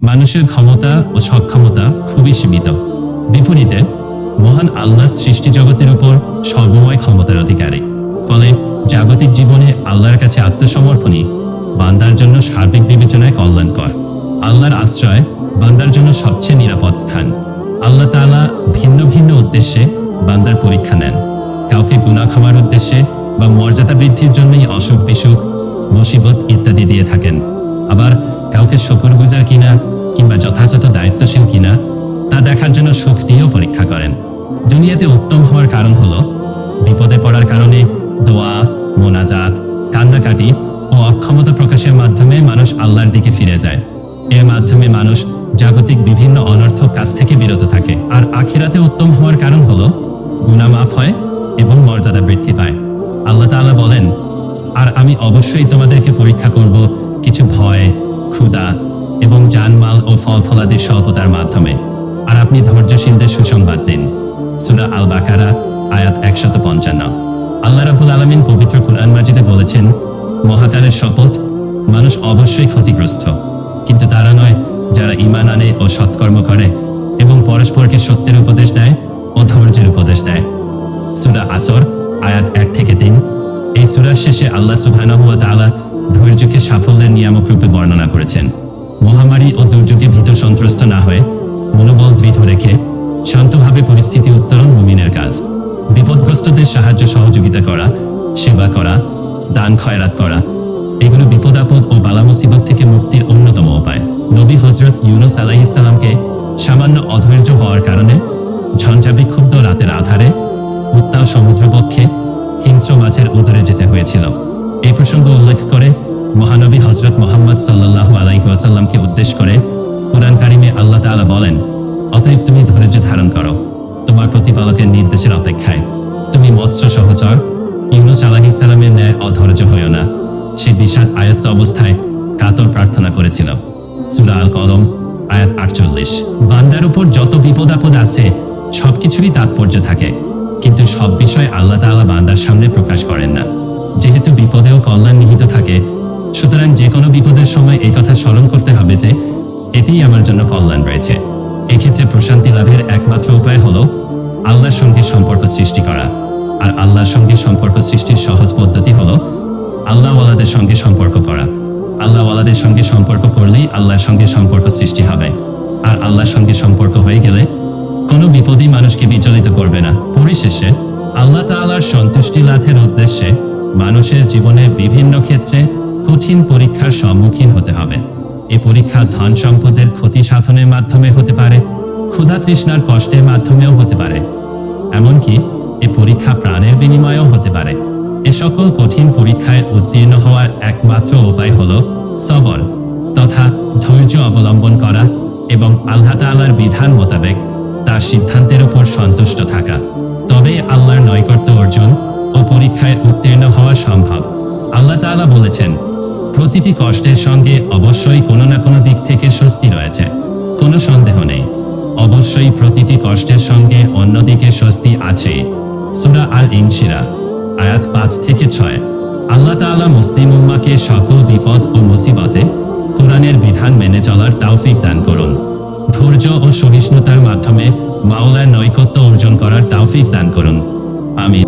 মানুষের ক্ষমতা ও সক্ষমতা খুবই সীমিত। বিপরীতে মহান আল্লাহ সৃষ্টি জগতের উপর সর্বময় ক্ষমতার অধিকারী। ফলে জাগতিক জীবনে আল্লাহর কাছে আত্মসমর্পণই বান্দার জন্য সার্বিক বিবেচনায় কল্যাণকর। আল্লাহর আশ্রয় বান্দার জন্য সবচেয়ে নিরাপদ স্থান। আল্লাহ তাআলা ভিন্ন ভিন্ন উদ্দেশ্যে বান্দার পরীক্ষা নেন। কাউকে গুনাহ ক্ষমার উদ্দেশ্যে বা মর্যাদা বৃদ্ধির জন্যই অসুখ বিসুখ, মুসিবত ইত্যাদি দিয়ে থাকেন। আবার কাউকে শুকরগুজার কিনা কিংবা যথাযথ দায়িত্বশীল কিনা তা দেখার জন্য সুখ দিয়েও পরীক্ষা করেন। দুনিয়াতে উত্তম হওয়ার কারণ হলো বিপদে পড়ার কারণে দোয়া, মোনাজাত, কান্নাকাটি ও অক্ষমতা প্রকাশের মাধ্যমে মানুষ আল্লাহর দিকে ফিরে যায়। এর মাধ্যমে মানুষ জাগতিক বিভিন্ন অনর্থক কাজ থেকে বিরত থাকে। আর আখিরাতে উত্তম হওয়ার কারণ হলো গুনাহ মাফ হয় এবং মর্যাদা বৃদ্ধি পায়। আল্লাহ তাআলা বলেন, আর আমি অবশ্যই তোমাদেরকে পরীক্ষা করব কিছু ভয়, ক্ষুধা এবং জানমাল ও ফল ফলাদির স্বল্পতার মাধ্যমে, আর আপনি ধৈর্যশীলদের সুসংবাদ দিন। সূরা আল বাকারা আয়াত 155। আল্লাহ রাব্বুল আলামিন পবিত্র কুরআন মাজিদে বলেছেন, মহাকালের শপথ, মানুষ অবশ্যই ক্ষতিগ্রস্ত, কিন্তু তারা নয় যারা ঈমান আনে ও সৎকর্ম করে এবং পরস্পরকে সত্যের উপদেশ দেয় ও ধৈর্যের উপদেশ দেয়। সূরা আসর আয়াত 1 থেকে 3। এই সূরার শেষে আল্লাহ সুবহানাহু ওয়া তাআলা ধৈর্যকে সাফল্যের নিয়ামক রূপে বর্ণনা করেছেন। মহামারী ও দুর্যোগে ভীত সন্ত্রস্ত না হয়ে মনোবল দৃঢ় রেখে শান্তভাবে পরিস্থিতি উত্তরণ মুমিনের কাজ। বিপদগ্রস্তদের সাহায্য সহযোগিতা করা, সেবা করা, দান খয়রাত করা, এগুলো বিপদ আপদ ও বালা মুসিবত থেকে মুক্তির অন্যতম উপায়। নবী হযরত ইউনূস আলাইহিস সালামকে সামান্য অধৈর্য হওয়ার কারণে ঝঞ্ঝা বিক্ষুব্ধ রাতের আধারে উত্তাল সমুদ্রবক্ষে হিংস্র মাছের উদরে যেতে হয়েছিল। এই প্রসঙ্গ উল্লেখ করে মহানবী হযরত মুহাম্মদ সাল্লাল্লাহু আলাইহি ওয়াসাল্লামকে উদ্দেশ্য করে কুরআন কারিমে আল্লাহ তাআলা বলেন, অতএব তুমি ধৈর্য ধারণ করো তোমার প্রতিপালকের নির্দেশের অপেক্ষায়। তুমি মৎস্য সহচর ইউনূস আলাইহিস সালামের ন্যায় অধৈর্য হইও না। সে বিষাদ আয়ত্ত অবস্থায় কাতর প্রার্থনা করেছিল। সূরা আল কলম আয়াত 48। বান্দার উপর যত বিপদ আপদ আছে সবকিছুরই তাৎপর্য থাকে, কিন্তু সব বিষয় আল্লাহ তাআলা বান্দার সামনে প্রকাশ করেন না। যেহেতু বিপদেও কল্যাণ নিহিত থাকে, সুতরাং যে কোনো বিপদের সময় এই কথা স্মরণ করতে হবে যে এতেই আমার জন্য কল্যাণ রয়েছে। এক্ষেত্রে প্রশান্তি লাভের একমাত্র উপায় হলো আল্লাহর সঙ্গে সম্পর্ক সৃষ্টি করা। আর আল্লাহর সঙ্গে সম্পর্ক সৃষ্টির সহজ পদ্ধতি হলো আল্লাহওয়ালাদের সঙ্গে সম্পর্ক করা। আল্লাহওয়ালাদের সঙ্গে সম্পর্ক করলেই আল্লাহর সঙ্গে সম্পর্ক সৃষ্টি হবে। আর আল্লাহর সঙ্গে সম্পর্ক হয়ে গেলে কোনো বিপদই মানুষকে বিচলিত করবে না। পরিশেষে আল্লাহ তাআলার সন্তুষ্টি লাভের উদ্দেশ্যে মানুষের জীবনে বিভিন্ন ক্ষেত্রে কঠিন পরীক্ষার সম্মুখীন হতে হবে। এই পরীক্ষা ধন সম্পদের ক্ষতি সাধনের মাধ্যমে হতে পারে, ক্ষুধা তৃষ্ণার কষ্টের মাধ্যমেও হতে পারে, এমনকি এই পরীক্ষা প্রাণের বিনিময়েও হতে পারে। এ সকল কঠিন পরীক্ষায় উত্তীর্ণ হওয়ার একমাত্র উপায় হলো সবর তথা ধৈর্য অবলম্বন করা এবং আল্লাহ তাআলার বিধান মোতাবেক তার সিদ্ধান্তের উপর সন্তুষ্ট থাকা। তবে আল্লাহর নৈকট্য অর্জন ও পরীক্ষায় উত্তীর্ণ হওয়া সম্ভব। আল্লাহ তাআলা বলেছেন, প্রতিটি কষ্টের সঙ্গে অবশ্যই কোনো না কোনো দিক থেকে স্বস্তি রয়েছে, কোনো সন্দেহ নেই। অবশ্যই প্রতিটি কষ্টের সঙ্গে অন্যদিকে স্বস্তি আছে। সূরা আল ইনশিরা আয়াত 5 থেকে 6। আল্লাহ তাআলা মুসলিম উম্মাহকে সকল বিপদ ও মুসিবতে কোরআনের বিধান মেনে চলার তৌফিক দান করুন। ধৈর্য ও সহিষ্ণুতার মাধ্যমে মাওলার নৈকট্য অর্জন করার তৌফিক দান করুন। আমিন।